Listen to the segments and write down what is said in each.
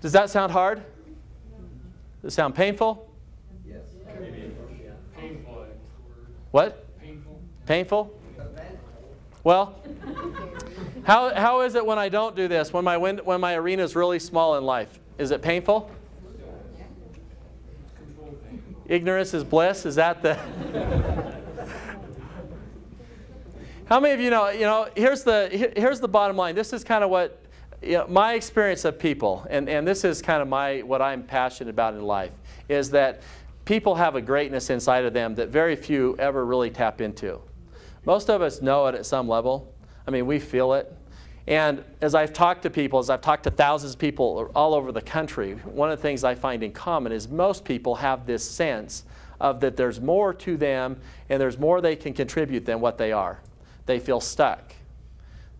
Does that sound hard? Does it sound painful? Yes. Painful. What? Painful. Painful? Well, how is it when I don't do this, when my arena is really small in life? Is it painful? Ignorance is bliss? Is that the... How many of you know, here's the bottom line. This is kind of what, my experience of people, and this is kind of what I'm passionate about in life, is that people have a greatness inside of them that very few ever really tap into. Most of us know it at some level. I mean, we feel it. And as I've talked to people, as I've talked to thousands of people all over the country, one of the things I find in common is most people have this sense of that there's more to them and there's more they can contribute than what they are. They feel stuck.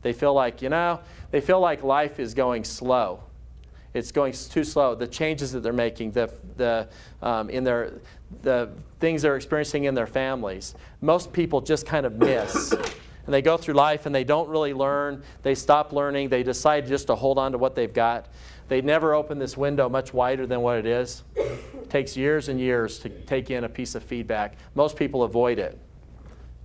They feel like, they feel like life is going slow. It's going too slow. The changes that they're making, the things they're experiencing in their families, most people just kind of miss. And they go through life and they don't really learn. They stop learning. They decide just to hold on to what they've got. They never open this window much wider than what it is. It takes years and years to take in a piece of feedback. Most people avoid it.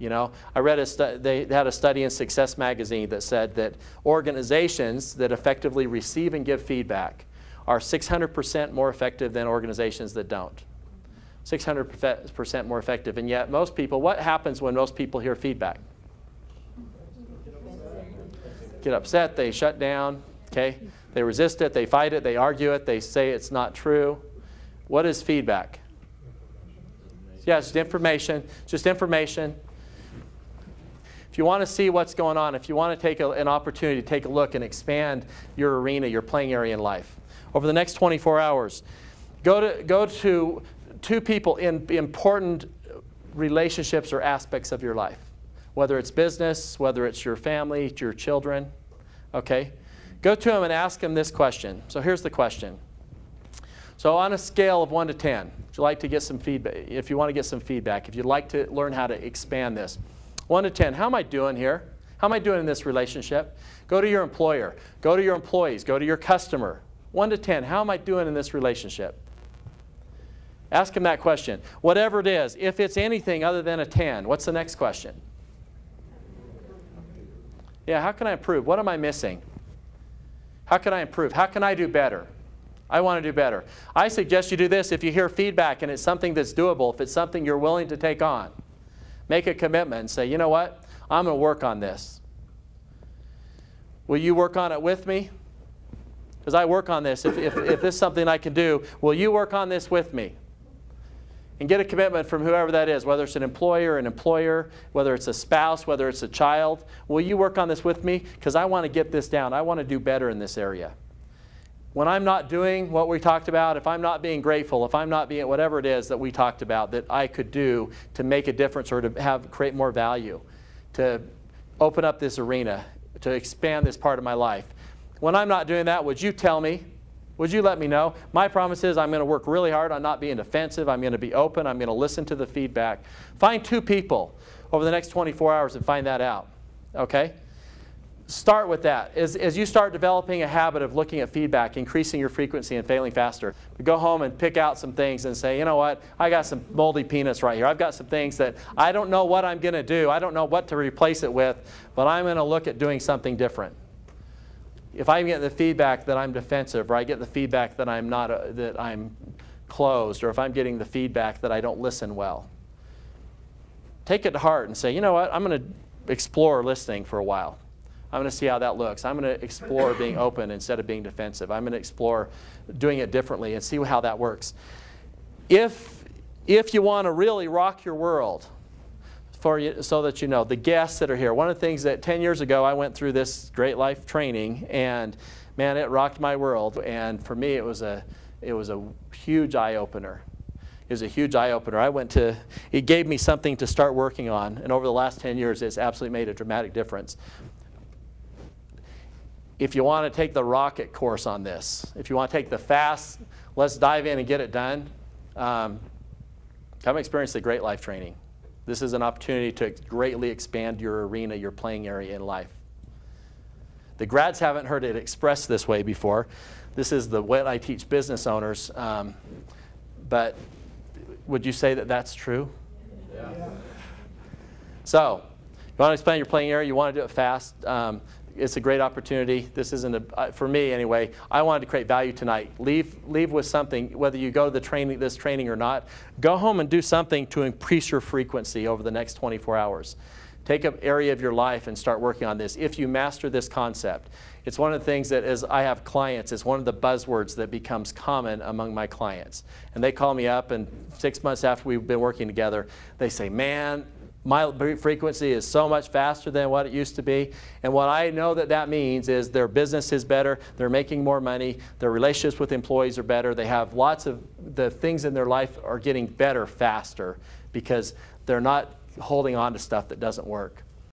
I read they had a study in Success magazine that said that organizations that effectively receive and give feedback are 600% more effective than organizations that don't. 600% more effective. And yet most people, what happens when most people hear feedback? Get upset, they shut down, okay? They resist it, they fight it, they argue it, they say it's not true. What is feedback? Yeah, it's information, just information. If you want to see what's going on, if you want to take an opportunity to take a look and expand your arena, your playing area in life, over the next 24 hours, go to two people in important relationships or aspects of your life, whether it's business, whether it's your family, your children, okay? Go to them and ask them this question. So here's the question. So on a scale of 1 to 10, would you like to get some feedback? If you want to get some feedback, if you'd like to learn how to expand this, 1 to 10, how am I doing here? How am I doing in this relationship? Go to your employer. Go to your employees. Go to your customer. 1 to 10, how am I doing in this relationship? Ask them that question. Whatever it is, if it's anything other than a 10, what's the next question? Yeah, how can I improve? What am I missing? How can I improve? How can I do better? I want to do better. I suggest you do this if you hear feedback and it's something that's doable, if it's something you're willing to take on. Make a commitment and say, you know what? I'm going to work on this. Will you work on it with me? Because I work on this. If this is something I can do, will you work on this with me? And get a commitment from whoever that is, whether it's an employer, an employer, whether it's a spouse, whether it's a child. Will you work on this with me? Because I want to get this down. I want to do better in this area. When I'm not doing what we talked about, if I'm not being grateful, if I'm not being whatever it is that we talked about that I could do to make a difference or to create more value, to open up this arena, to expand this part of my life. When I'm not doing that, would you tell me? Would you let me know? My promise is I'm going to work really hard on not being defensive. I'm going to be open. I'm going to listen to the feedback. Find 2 people over the next 24 hours and find that out. Okay? Start with that. As you start developing a habit of looking at feedback, increasing your frequency and failing faster, go home and pick out some things and say, you know what, I got some moldy peanuts right here. I've got some things that I don't know what I'm going to do. I don't know what to replace it with, but I'm going to look at doing something different. If I get the feedback that I'm defensive, or I get the feedback that I'm closed, or if I'm getting the feedback that I don't listen well, take it to heart and say, you know what, I'm going to explore listening for a while. I'm going to see how that looks. I'm going to explore being open instead of being defensive. I'm going to explore doing it differently and see how that works. If you want to really rock your world, so that you know, the guests that are here, one of the things that 10 years ago I went through this Great Life training, and man, it rocked my world. And for me, it was a huge eye-opener. It was a huge eye-opener. It gave me something to start working on, and over the last 10 years, it's absolutely made a dramatic difference. If you want to take the rocket course on this, if you want to take the fast, let's dive in and get it done, come experience the Great Life training. This is an opportunity to greatly expand your arena, your playing area in life. The grads haven't heard it expressed this way before. This is the way I teach business owners. But would you say that that's true? Yeah. So, you want to expand your playing area, you want to do it fast. It's a great opportunity. This isn't for me anyway. I wanted to create value tonight. Leave with something, whether you go to this training or not. Go home and do something to increase your frequency over the next 24 hours. Take an area of your life and start working on this. If you master this concept, it's one of the things that as I have clients, it's one of the buzzwords that becomes common among my clients. And they call me up, and 6 months after we've been working together, they say, man, my frequency is so much faster than what it used to be. And what I know that means is their business is better, they're making more money, their relationships with employees are better, they have lots of the things in their life are getting better faster because they're not holding on to stuff that doesn't work.